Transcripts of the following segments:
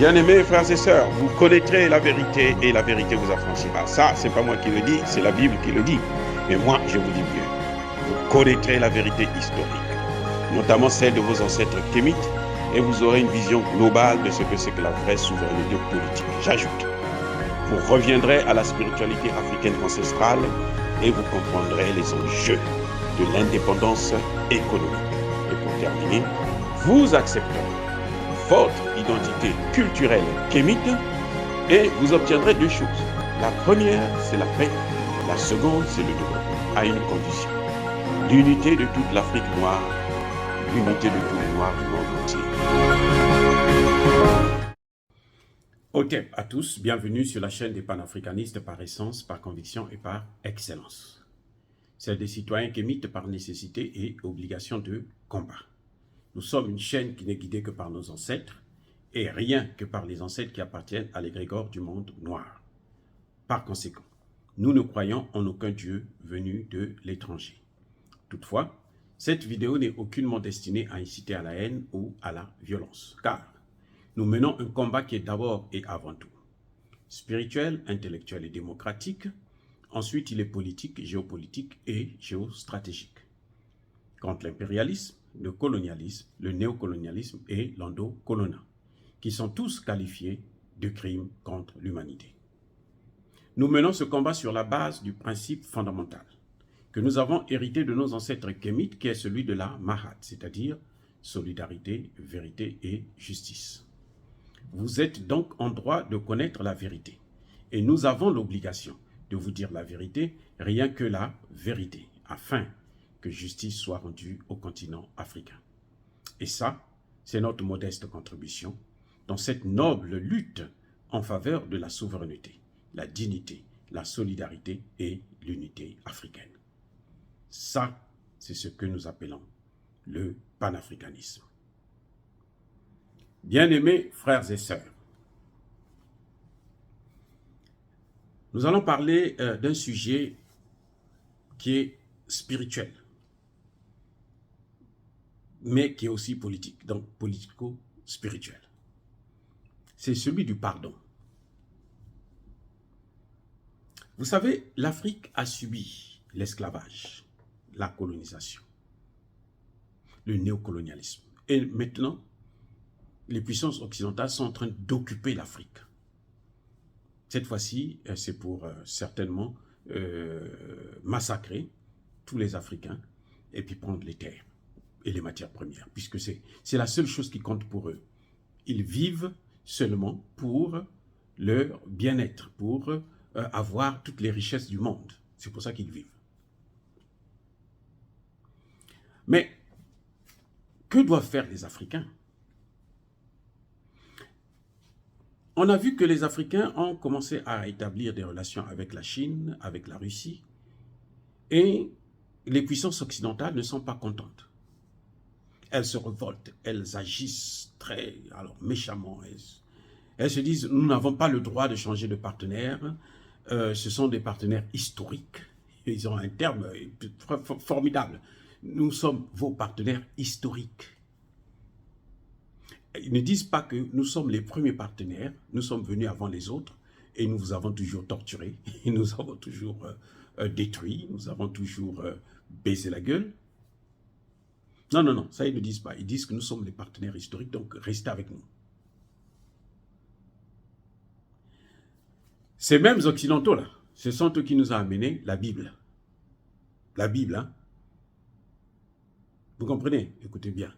Bien-aimés frères et sœurs, vous connaîtrez la vérité et la vérité vous affranchira. Ça, c'est pas moi qui le dis, c'est la Bible qui le dit. Mais moi, je vous dis mieux. Vous connaîtrez la vérité historique, notamment celle de vos ancêtres kémites, et vous aurez une vision globale de ce que c'est que la vraie souveraineté politique. J'ajoute, vous reviendrez à la spiritualité africaine ancestrale et vous comprendrez les enjeux de l'indépendance économique. Et pour terminer, vous accepterez votre identité culturelle kémite et vous obtiendrez deux choses. La première, c'est la paix. La seconde, c'est le développement, à une condition. L'unité de toute l'Afrique noire, l'unité de tous les Noirs du monde entier. Ok à tous, bienvenue sur la chaîne des panafricanistes par essence, par conviction et par excellence. C'est des citoyens kémites par nécessité et obligation de combat. Nous sommes une chaîne qui n'est guidée que par nos ancêtres et rien que par les ancêtres qui appartiennent à l'égrégore du monde noir. Par conséquent, nous ne croyons en aucun Dieu venu de l'étranger. Toutefois, cette vidéo n'est aucunement destinée à inciter à la haine ou à la violence, car nous menons un combat qui est d'abord et avant tout spirituel, intellectuel et démocratique. Ensuite, il est politique, géopolitique et géostratégique. Contre l'impérialisme, le colonialisme, le néocolonialisme et l'endocolonat, qui sont tous qualifiés de crimes contre l'humanité. Nous menons ce combat sur la base du principe fondamental que nous avons hérité de nos ancêtres kémites, qui est celui de la Mahat, c'est-à-dire solidarité, vérité et justice. Vous êtes donc en droit de connaître la vérité. Et nous avons l'obligation de vous dire la vérité, rien que la vérité, afin que justice soit rendue au continent africain. Et ça, c'est notre modeste contribution dans cette noble lutte en faveur de la souveraineté, la dignité, la solidarité et l'unité africaine. Ça, c'est ce que nous appelons le panafricanisme. Bien-aimés frères et sœurs, nous allons parler d'un sujet qui est spirituel, mais qui est aussi politique, donc politico-spirituel. C'est celui du pardon. Vous savez, l'Afrique a subi l'esclavage, la colonisation, le néocolonialisme. Et maintenant, les puissances occidentales sont en train d'occuper l'Afrique. Cette fois-ci, c'est pour certainement massacrer tous les Africains et puis prendre les terres et les matières premières, puisque c'est la seule chose qui compte pour eux. Ils vivent seulement pour leur bien-être, pour avoir toutes les richesses du monde. C'est pour ça qu'ils vivent. Mais que doivent faire les Africains? On a vu que les Africains ont commencé à établir des relations avec la Chine, avec la Russie, et les puissances occidentales ne sont pas contentes. Elles se révoltent, elles agissent très méchamment. Elles se disent, nous n'avons pas le droit de changer de partenaire, ce sont des partenaires historiques. Ils ont un terme formidable. Nous sommes vos partenaires historiques. Ils ne disent pas que nous sommes les premiers partenaires, nous sommes venus avant les autres et nous vous avons toujours torturés, et nous avons toujours détruit, nous avons toujours baisé la gueule. Non, non, non, ça ils ne disent pas. Ils disent que nous sommes les partenaires historiques, donc restez avec nous. Ces mêmes occidentaux-là, ce sont eux qui nous ont amené la Bible. La Bible, hein. Vous comprenez? Écoutez bien.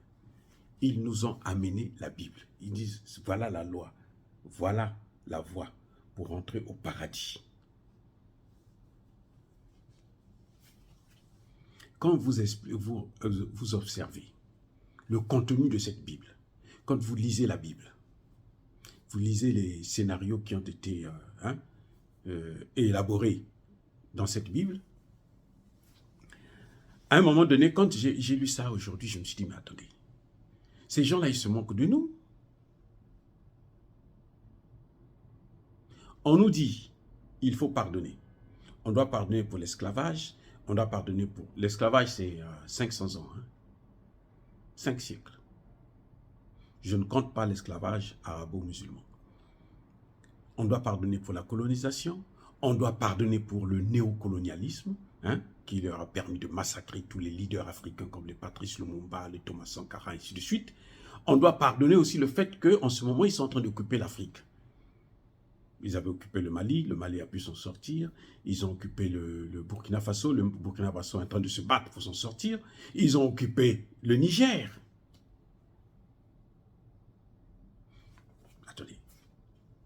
Ils nous ont amené la Bible. Ils disent, voilà la loi, voilà la voie pour entrer au paradis. Quand vous observez le contenu de cette Bible, quand vous lisez la Bible, vous lisez les scénarios qui ont été élaborés dans cette Bible, à un moment donné, quand j'ai lu ça aujourd'hui, je me suis dit, mais attendez, ces gens-là, ils se moquent de nous. On nous dit, il faut pardonner. On doit pardonner pour l'esclavage. On doit pardonner pour... L'esclavage, c'est 500 ans. 5 siècles. Je ne compte pas l'esclavage arabo-musulman. On doit pardonner pour la colonisation, on doit pardonner pour le néocolonialisme, hein, qui leur a permis de massacrer tous les leaders africains comme les Patrice Lumumba, les Thomas Sankara, ainsi de suite. On doit pardonner aussi le fait qu'en ce moment, ils sont en train d'occuper l'Afrique. Ils avaient occupé le Mali a pu s'en sortir. Ils ont occupé le Burkina Faso est en train de se battre pour s'en sortir. Ils ont occupé le Niger. Attendez,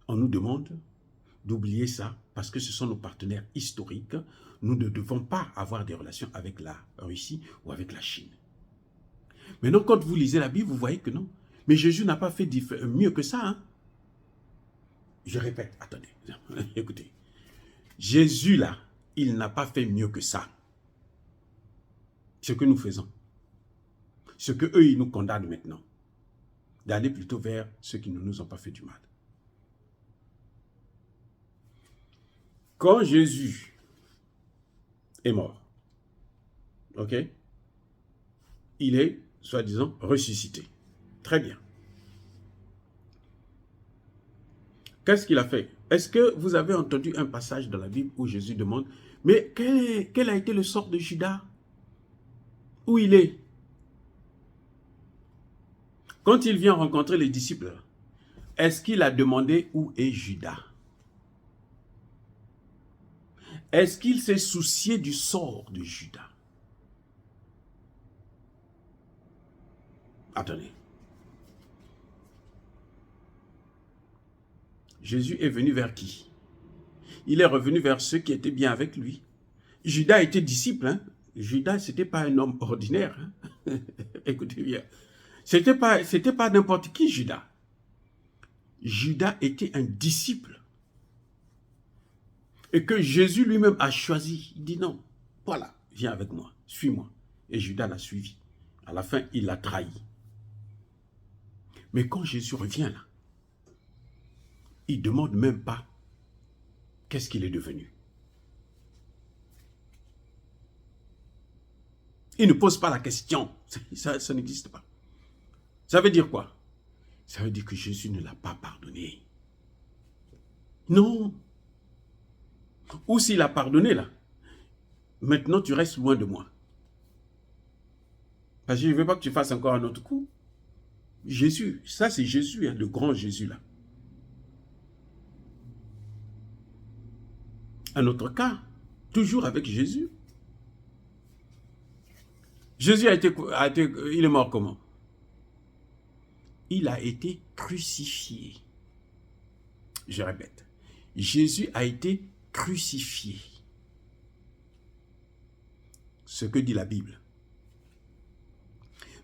on nous demande d'oublier ça parce que ce sont nos partenaires historiques. Nous ne devons pas avoir des relations avec la Russie ou avec la Chine. Maintenant, quand vous lisez la Bible, vous voyez que non. Mais Jésus n'a pas fait mieux que ça. Hein? Je répète, attendez, écoutez. Jésus, là, il n'a pas fait mieux que ça. Ce que nous faisons. Ce que eux, ils nous condamnent maintenant. D'aller plutôt vers ceux qui ne nous ont pas fait du mal. Quand Jésus est mort, ok, il est, soi-disant, ressuscité. Très bien. Qu'est-ce qu'il a fait? Est-ce que vous avez entendu un passage dans la Bible où Jésus demande, mais quel a été le sort de Judas? Où il est? Quand il vient rencontrer les disciples, est-ce qu'il a demandé où est Judas? Est-ce qu'il s'est soucié du sort de Judas? Attendez. Jésus est venu vers qui? Il est revenu vers ceux qui étaient bien avec lui. Judas était disciple. Hein? Judas, ce n'était pas un homme ordinaire. Hein? Écoutez bien. C'était pas n'importe qui, Judas. Judas était un disciple. Et que Jésus lui-même a choisi. Il dit non, voilà, viens avec moi, suis-moi. Et Judas l'a suivi. À la fin, il l'a trahi. Mais quand Jésus revient là, il ne demande même pas qu'est-ce qu'il est devenu. Il ne pose pas la question. Ça n'existe pas. Ça veut dire quoi? Ça veut dire que Jésus ne l'a pas pardonné. Non. Ou s'il a pardonné là, maintenant tu restes loin de moi. Parce que je ne veux pas que tu fasses encore un autre coup. Jésus, ça c'est Jésus, hein, le grand Jésus là. Un autre cas, toujours avec Jésus. Jésus il est mort comment? Il a été crucifié. Je répète, Jésus a été crucifié. Ce que dit la Bible.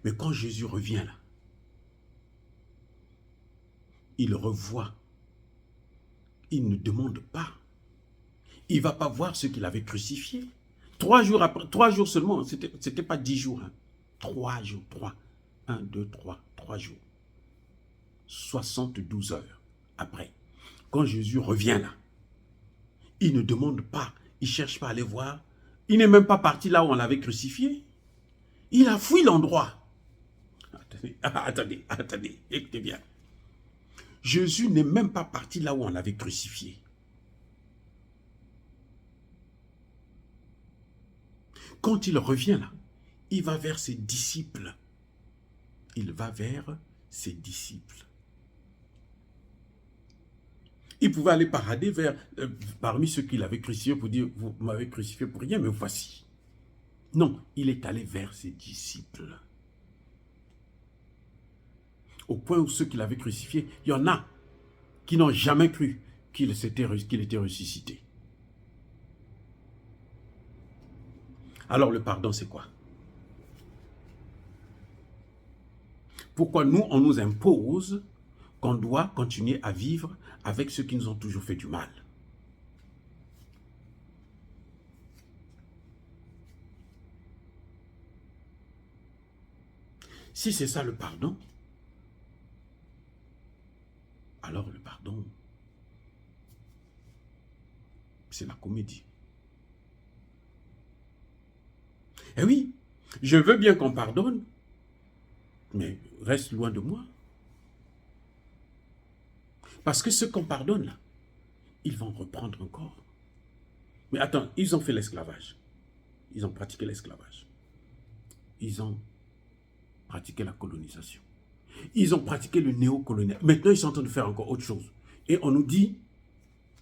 Mais quand Jésus revient là, il revoit. Il ne demande pas. Il ne va pas voir ceux qu'il avait crucifiés. 3 jours après, 3 jours seulement, c'était pas 10 jours. Hein. 3 jours, 3. 1, 2, 3, 3 jours. 72 heures après. Quand Jésus revient là, il ne demande pas, il ne cherche pas à aller voir. Il n'est même pas parti là où on l'avait crucifié. Il a fui l'endroit. Attendez, écoutez bien. Jésus n'est même pas parti là où on l'avait crucifié. Quand il revient là, il va vers ses disciples. Il va vers ses disciples. Il pouvait aller parader parmi ceux qu'il avait crucifiés pour dire, vous m'avez crucifié pour rien, mais voici. Non, il est allé vers ses disciples. Au point où ceux qu'il avait crucifiés, il y en a qui n'ont jamais cru qu'il était ressuscité. Alors le pardon, c'est quoi? Pourquoi nous, on nous impose qu'on doit continuer à vivre avec ceux qui nous ont toujours fait du mal? Si c'est ça le pardon, alors le pardon, c'est la comédie. Eh oui, je veux bien qu'on pardonne, mais reste loin de moi. Parce que ce qu'on pardonne là, ils vont reprendre encore. Mais attends, ils ont fait l'esclavage. Ils ont pratiqué l'esclavage. Ils ont pratiqué la colonisation. Ils ont pratiqué le néocolonial. Maintenant, ils sont en train de faire encore autre chose. Et on nous dit,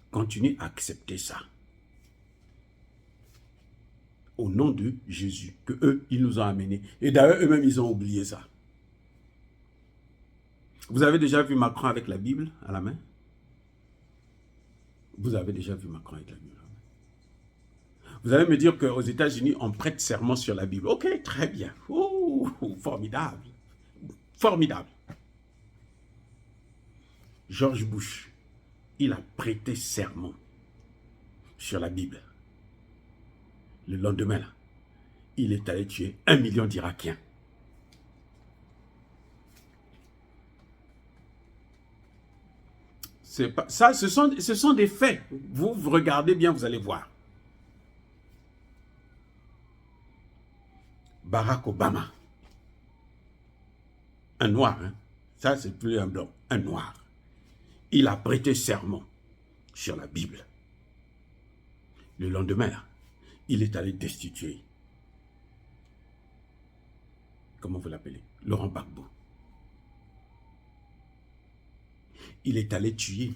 continuez à accepter ça. Au nom de Jésus, que eux, ils nous ont amenés. Et d'ailleurs, eux-mêmes, ils ont oublié ça. Vous avez déjà vu Macron avec la Bible à la main? Vous avez déjà vu Macron avec la Bible à la main? Vous allez me dire qu'aux États-Unis, on prête serment sur la Bible. Ok, très bien. Ouh, formidable. Formidable. George Bush, il a prêté serment sur la Bible. Le lendemain, là, il est allé tuer 1 million d'Irakiens. C'est pas, ça, ce sont des faits. Vous regardez bien, vous allez voir. Barack Obama, un noir, hein? Ça c'est plus un blanc, un noir. Il a prêté serment sur la Bible. Le lendemain, là, il est allé destituer, comment vous l'appelez, Laurent Gbagbo. Il est allé tuer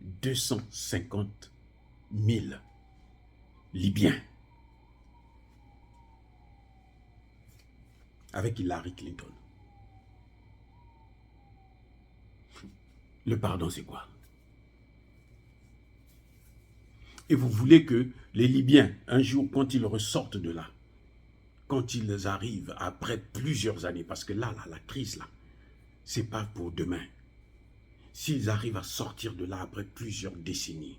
250 000 Libyens avec Hillary Clinton. Le pardon, c'est quoi? Et vous voulez que les Libyens, un jour, quand ils ressortent de là, quand ils arrivent après plusieurs années, parce que là, la crise, là, c'est pas pour demain. S'ils arrivent à sortir de là après plusieurs décennies,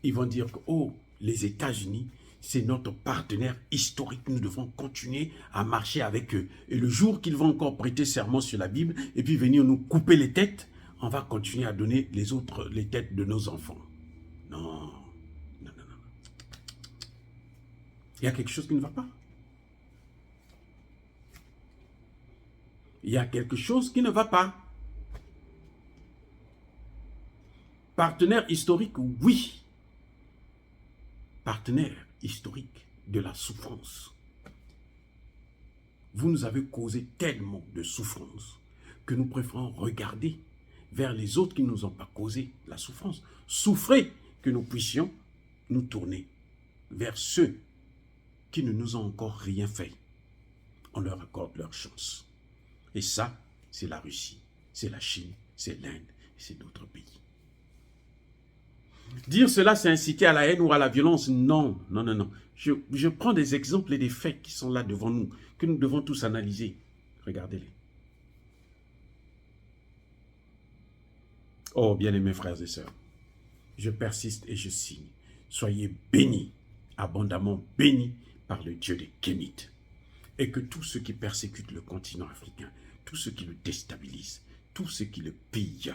ils vont dire que, oh, les États-Unis, c'est notre partenaire historique, nous devons continuer à marcher avec eux. Et le jour qu'ils vont encore prêter serment sur la Bible, et puis venir nous couper les têtes, on va continuer à donner les têtes de nos enfants. Non, non, non, non. Il y a quelque chose qui ne va pas. Il y a quelque chose qui ne va pas. Partenaire historique, oui. Partenaire historique de la souffrance. Vous nous avez causé tellement de souffrance que nous préférons regarder vers les autres qui ne nous ont pas causé la souffrance. Souffrez que nous puissions nous tourner vers ceux qui ne nous ont encore rien fait. On leur accorde leur chance. Et ça, c'est la Russie, c'est la Chine, c'est l'Inde, c'est d'autres pays. Dire cela, c'est inciter à la haine ou à la violence. Non, non, non, non. Je prends des exemples et des faits qui sont là devant nous, que nous devons tous analyser. Regardez-les. Oh, bien-aimés frères et sœurs, je persiste et je signe. Soyez bénis, abondamment bénis par le Dieu des Kémites. Et que tous ceux qui persécutent le continent africain, tous ceux qui le déstabilisent, tous ceux qui le pillent,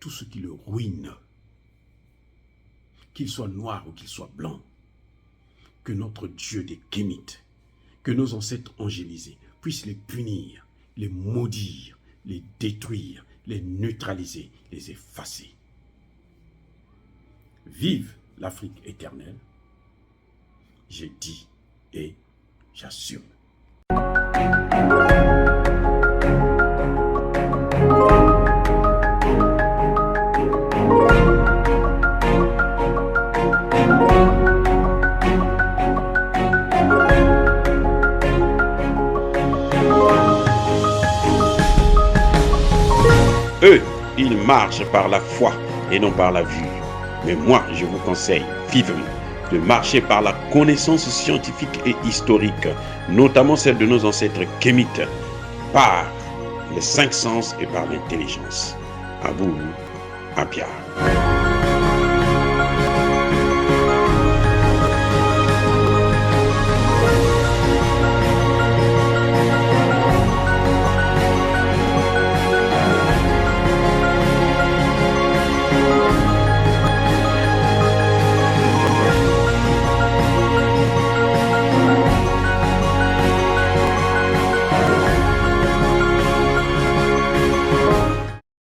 tous ceux qui le ruinent, qu'ils soient noirs ou qu'ils soient blancs, que notre Dieu des Kémites, que nos ancêtres angélisés puissent les punir, les maudire, les détruire, les neutraliser, les effacer. Vive l'Afrique éternelle, j'ai dit et j'assume. Eux, ils marchent par la foi et non par la vue. Mais moi, je vous conseille vivement de marcher par la connaissance scientifique et historique, notamment celle de nos ancêtres kémites, par les 5 sens et par l'intelligence. À vous, Apia.